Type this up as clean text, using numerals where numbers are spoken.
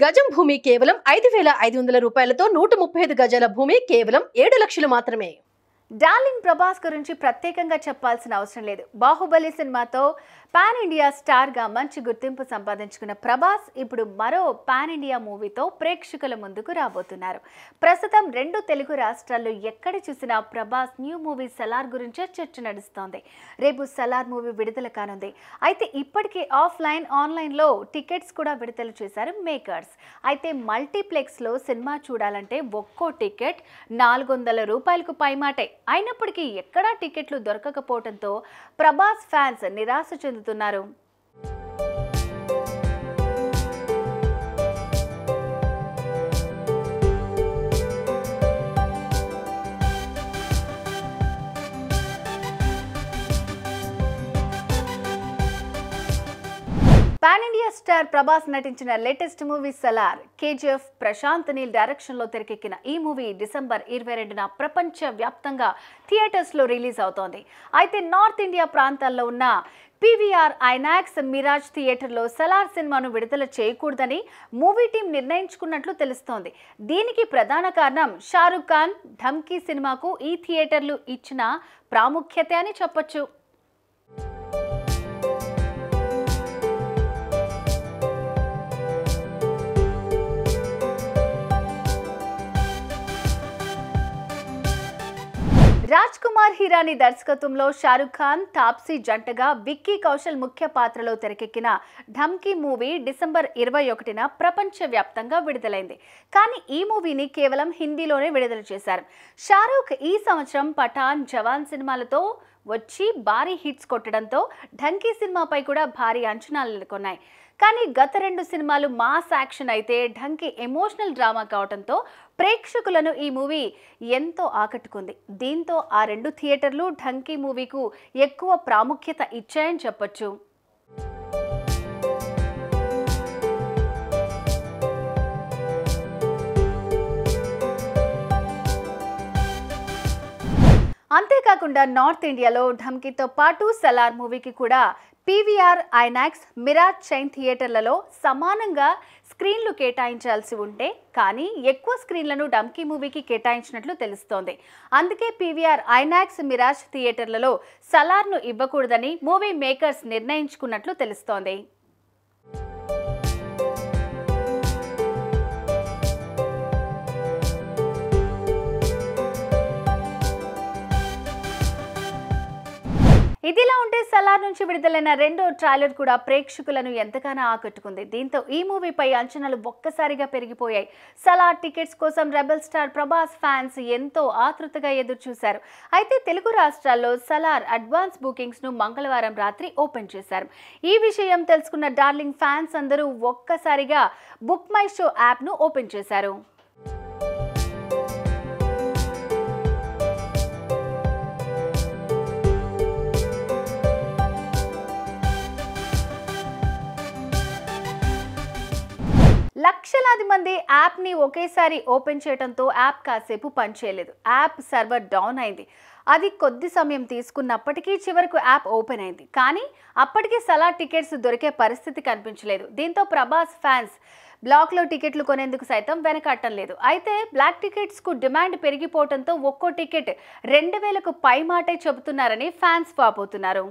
గజం భూమి కేవలం 5,500 రూపాయలతో 135 గజాల భూమి కేవలం 7 లక్షలు మాత్రమే. డార్లింగ్ ప్రభాస్ గురించి ప్రత్యేకంగా చెప్పాల్సిన అవసరం లేదు. బాహుబలి సినిమాతో పాన్ ఇండియా స్టార్ గా మంచి గుర్తింపు సంపాదించుకున్న ప్రభాస్ ఇప్పుడు మరో పాన్ ఇండియా మూవీతో ప్రేక్షకుల ముందుకు రాబోతున్నారు. ప్రస్తుతం 2 తెలుగు రాష్ట్రాల్లో ఎక్కడ చూసినా ప్రభాస్ న్యూ మూవీ సలార్ గురించే చర్చ నడుస్తోంది. రేపు సలార్ మూవీ విడుదల కానుంది. అయితే ఇప్పటికే ఆఫ్లైన్ ఆన్లైన్లో టికెట్స్ కూడా విడుదల చేశారు మేకర్స్. అయితే మల్టీప్లెక్స్ లో సినిమా చూడాలంటే ఒక్కో టికెట్ 400 రూపాయలకు పైమాటే. అయినప్పటికీ ఎక్కడా టికెట్లు దొరకకపోవడంతో ప్రభాస్ ఫ్యాన్స్ నిరాశ చెందుతున్నారు. పాన్ ఇండియా స్టార్ ప్రభాస్ నటించిన latest movie Salaar. KGF Prashanth Neel direction లో తెరకెక్కిన ఈ మూవీ డిసెంబర్ 22న ప్రపంచ వ్యాప్తంగా థియేటర్స్ లో రిలీజ్ అవుతోంది. అయితే నార్త్ ఇండియా ప్రాంతాల్లో ఉన్న పీవీఆర్ ఐనాక్స్ మిరాజ్ థియేటర్లో సలార్ సినిమాను విడుదల చేయకూడదని మూవీ టీం నిర్ణయించుకున్నట్లు తెలుస్తోంది. దీనికి ప్రధాన కారణం షారుఖ్ ఖాన్ ఢమ్కీ సినిమాకు ఈ థియేటర్లు ఇచ్చిన ప్రాముఖ్యత అని చెప్పొచ్చు. రాజ్ కుమార్ హిరానీ దర్శకత్వంలో షారుఖ్ ఖాన్ తాప్సీ జంటగా విక్కీ కౌశల్ ముఖ్య పాత్రలో తెరకెక్కిన ఢమ్కీ మూవీ డిసెంబర్ 21న ప్రపంచ వ్యాప్తంగా విడుదలైంది. కానీ ఈ మూవీని కేవలం హిందీలోనే విడుదల చేశారు. షారుఖ్ ఈ సంవత్సరం పఠాన్, జవాన్ సినిమాలతో వచ్చి భారీ హిట్స్ కొట్టడంతో ఢంకీ సినిమాపై కూడా భారీ అంచనాలు నెలకొన్నాయి. కానీ గత 2 సినిమాలు మాస్ యాక్షన్ అయితే ఢంకీ ఎమోషనల్ డ్రామా కావడంతో ప్రేక్షకులను ఈ మూవీ ఎంతో ఆకట్టుకుంది. దీంతో ఆ 2 థియేటర్లు ఢంకీ మూవీకు ఎక్కువ ప్రాముఖ్యత ఇచ్చాయని చెప్పొచ్చు. అంతేకాకుండా నార్త్ ఇండియాలో ఢమ్కీతో పాటు సలార్ మూవీకి కూడా పీవీఆర్ ఐనాక్స్ మిరాజ్ చైన్ థియేటర్లలో సమానంగా స్క్రీన్లు కేటాయించాల్సి ఉంటే కానీ ఎక్కువ స్క్రీన్లను ఢమ్కీ మూవీకి కేటాయించినట్లు తెలుస్తోంది. అందుకే పీవీఆర్ ఐనాక్స్ మిరాజ్ థియేటర్లలో సలార్ను ఇవ్వకూడదని మూవీ మేకర్స్ నిర్ణయించుకున్నట్లు తెలుస్తోంది. ఇదిలా ఉంటే సలార్ నుంచి విడుదలైన 2వ ట్రైలర్ కూడా ప్రేక్షకులను ఎంతగానో ఆకట్టుకుంది. దీంతో ఈ మూవీపై అంచనాలు ఒక్కసారిగా పెరిగిపోయాయి. సలార్ టికెట్స్ కోసం రెబల్ స్టార్ ప్రభాస్ ఫ్యాన్స్ ఎంతో ఆతృతగా ఎదురు చూశారు. అయితే తెలుగు రాష్ట్రాల్లో సలార్ అడ్వాన్స్ బుకింగ్స్ ను మంగళవారం రాత్రి ఓపెన్ చేశారు. ఈ విషయం తెలుసుకున్న డార్లింగ్ ఫ్యాన్స్ అందరూ ఒక్కసారిగా బుక్ మై షో యాప్ ను ఓపెన్ చేశారు. లక్షలాది మంది యాప్ని ఒకేసారి ఓపెన్ చేయడంతో యాప్ కాసేపు పనిచేయలేదు. యాప్ సర్వర్ డౌన్ అయింది. అది కొద్ది సమయం తీసుకున్నప్పటికీ చివరకు యాప్ ఓపెన్ అయింది. కానీ అప్పటికే సలార్ టికెట్స్ దొరికే పరిస్థితి కనిపించలేదు. దీంతో ప్రభాస్ ఫ్యాన్స్ బ్లాక్లో టికెట్లు కొనేందుకు సైతం వెనకట్టం లేదు. అయితే బ్లాక్ టికెట్స్కు డిమాండ్ పెరిగిపోవడంతో ఒక్కో టికెట్ 2,000కు పైమాటే చెబుతున్నారని ఫ్యాన్స్ వాపోతున్నారు.